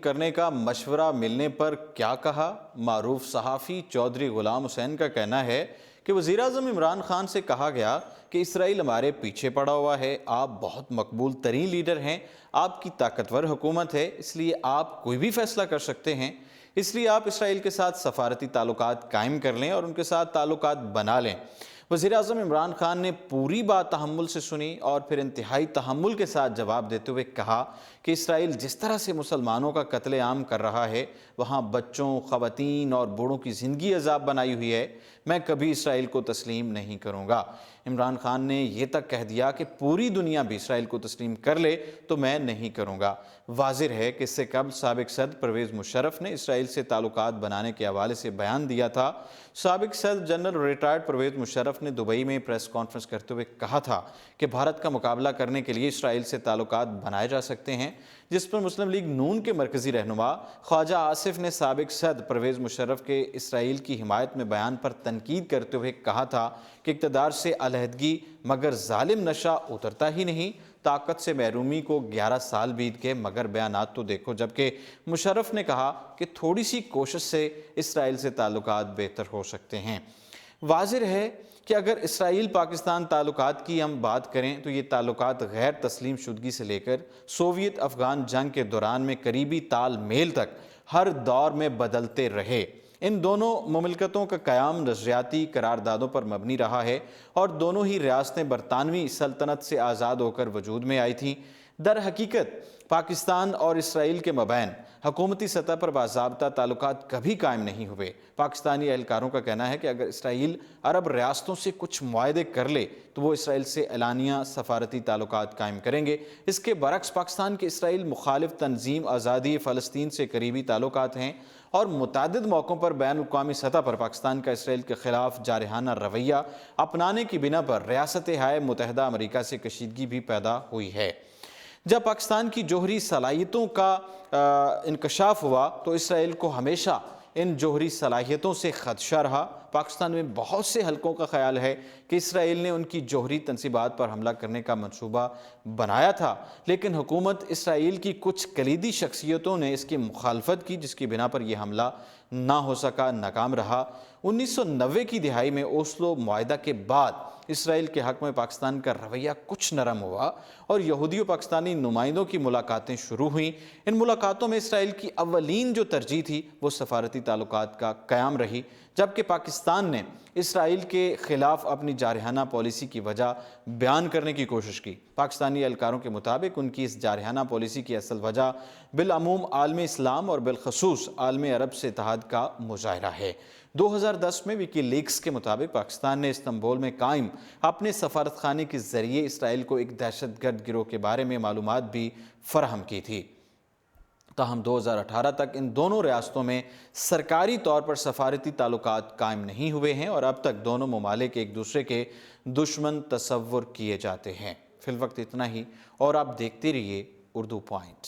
کرنے کا مشورہ ملنے پر کیا کہا؟ معروف صحافی چودھری غلام حسین کا کہنا ہے کہ وزیراعظم عمران خان سے کہا گیا کہ اسرائیل ہمارے پیچھے پڑا ہوا ہے، آپ بہت مقبول ترین لیڈر ہیں، آپ کی طاقتور حکومت ہے، اس لیے آپ کوئی بھی فیصلہ کر سکتے ہیں، اس لیے آپ اسرائیل کے ساتھ سفارتی تعلقات قائم کر لیں اور ان کے ساتھ تعلقات بنا لیں۔ وزیراعظم عمران خان نے پوری بات تحمل سے سنی اور پھر انتہائی تحمل کے ساتھ جواب دیتے ہوئے کہا کہ اسرائیل جس طرح سے مسلمانوں کا قتل عام کر رہا ہے، وہاں بچوں، خواتین اور بوڑھوں کی زندگی عذاب بنائی ہوئی ہے، میں کبھی اسرائیل کو تسلیم نہیں کروں گا۔ عمران خان نے یہ تک کہہ دیا کہ پوری دنیا بھی اسرائیل کو تسلیم کر لے تو میں نہیں کروں گا۔ واضح ہے کہ اس سے قبل سابق صدر پرویز مشرف نے اسرائیل سے تعلقات بنانے کے حوالے سے بیان دیا تھا۔ سابق صدر جنرل ریٹائرڈ پرویز مشرف نے دبئی میں پریس کانفرنس کرتے ہوئے کہا تھا کہ بھارت کا مقابلہ کرنے کے لیے اسرائیل سے تعلقات بنائے جا سکتے ہیں، جس پر مسلم لیگ نون کے مرکزی رہنما خواجہ آصف نے سابق صدر پرویز مشرف کے اسرائیل کی حمایت میں بیان پر تنقید کرتے ہوئے کہا تھا کہ اقتدار سے علیحدگی مگر ظالم نشہ اترتا ہی نہیں، طاقت سے محرومی کو 11 سال بیت گئے مگر بیانات تو دیکھو، جبکہ مشرف نے کہا کہ تھوڑی سی کوشش سے اسرائیل سے تعلقات بہتر ہو سکتے ہیں۔ واضح ہے کہ اگر اسرائیل پاکستان تعلقات کی ہم بات کریں تو یہ تعلقات غیر تسلیم شدگی سے لے کر سوویت افغان جنگ کے دوران میں قریبی تال میل تک ہر دور میں بدلتے رہے۔ ان دونوں مملکتوں کا قیام نظریاتی قراردادوں پر مبنی رہا ہے اور دونوں ہی ریاستیں برطانوی سلطنت سے آزاد ہو کر وجود میں آئی تھیں۔ در حقیقت پاکستان اور اسرائیل کے مابین حکومتی سطح پر باضابطہ تعلقات کبھی قائم نہیں ہوئے۔ پاکستانی اہلکاروں کا کہنا ہے کہ اگر اسرائیل عرب ریاستوں سے کچھ معاہدے کر لے تو وہ اسرائیل سے اعلانیہ سفارتی تعلقات قائم کریں گے۔ اس کے برعکس پاکستان کے اسرائیل مخالف تنظیم آزادی فلسطین سے قریبی تعلقات ہیں اور متعدد موقعوں پر بین الاقوامی سطح پر پاکستان کا اسرائیل کے خلاف جارحانہ رویہ اپنانے کی بنا پر ریاستہائے متحدہ امریکہ سے کشیدگی بھی پیدا ہوئی ہے۔ جب پاکستان کی جوہری صلاحیتوں کا انکشاف ہوا تو اسرائیل کو ہمیشہ ان جوہری صلاحیتوں سے خدشہ رہا۔ پاکستان میں بہت سے حلقوں کا خیال ہے کہ اسرائیل نے ان کی جوہری تنصیبات پر حملہ کرنے کا منصوبہ بنایا تھا، لیکن حکومت اسرائیل کی کچھ کلیدی شخصیتوں نے اس کی مخالفت کی، جس کی بنا پر یہ حملہ نہ ہو سکا، ناکام رہا۔ 1990 کی دہائی میں اوسلو معاہدہ کے بعد اسرائیل کے حق میں پاکستان کا رویہ کچھ نرم ہوا اور یہودی و پاکستانی نمائندوں کی ملاقاتیں شروع ہوئیں۔ ان ملاقاتوں میں اسرائیل کی اولین جو ترجیح تھی وہ سفارتی تعلقات کا قیام رہی، جبکہ پاکستان نے اسرائیل کے خلاف اپنی جارحانہ پالیسی کی وجہ بیان کرنے کی کوشش کی۔ پاکستانی اہلکاروں کے مطابق ان کی اس جارحانہ پالیسی کی اصل وجہ بالعموم عالم اسلام اور بالخصوص عالم عرب سے اتحاد کا مظاہرہ ہے۔ 2010 میں وکی لیکس کے مطابق پاکستان نے استنبول میں قائم اپنے سفارت خانے کے ذریعے اسرائیل کو ایک دہشت گرد گروہ کے بارے میں معلومات بھی فراہم کی تھی۔ تاہم 2018 تک ان دونوں ریاستوں میں سرکاری طور پر سفارتی تعلقات قائم نہیں ہوئے ہیں اور اب تک دونوں ممالک ایک دوسرے کے دشمن تصور کیے جاتے ہیں۔ فی الوقت اتنا ہی اور آپ دیکھتے رہیے اردو پوائنٹ۔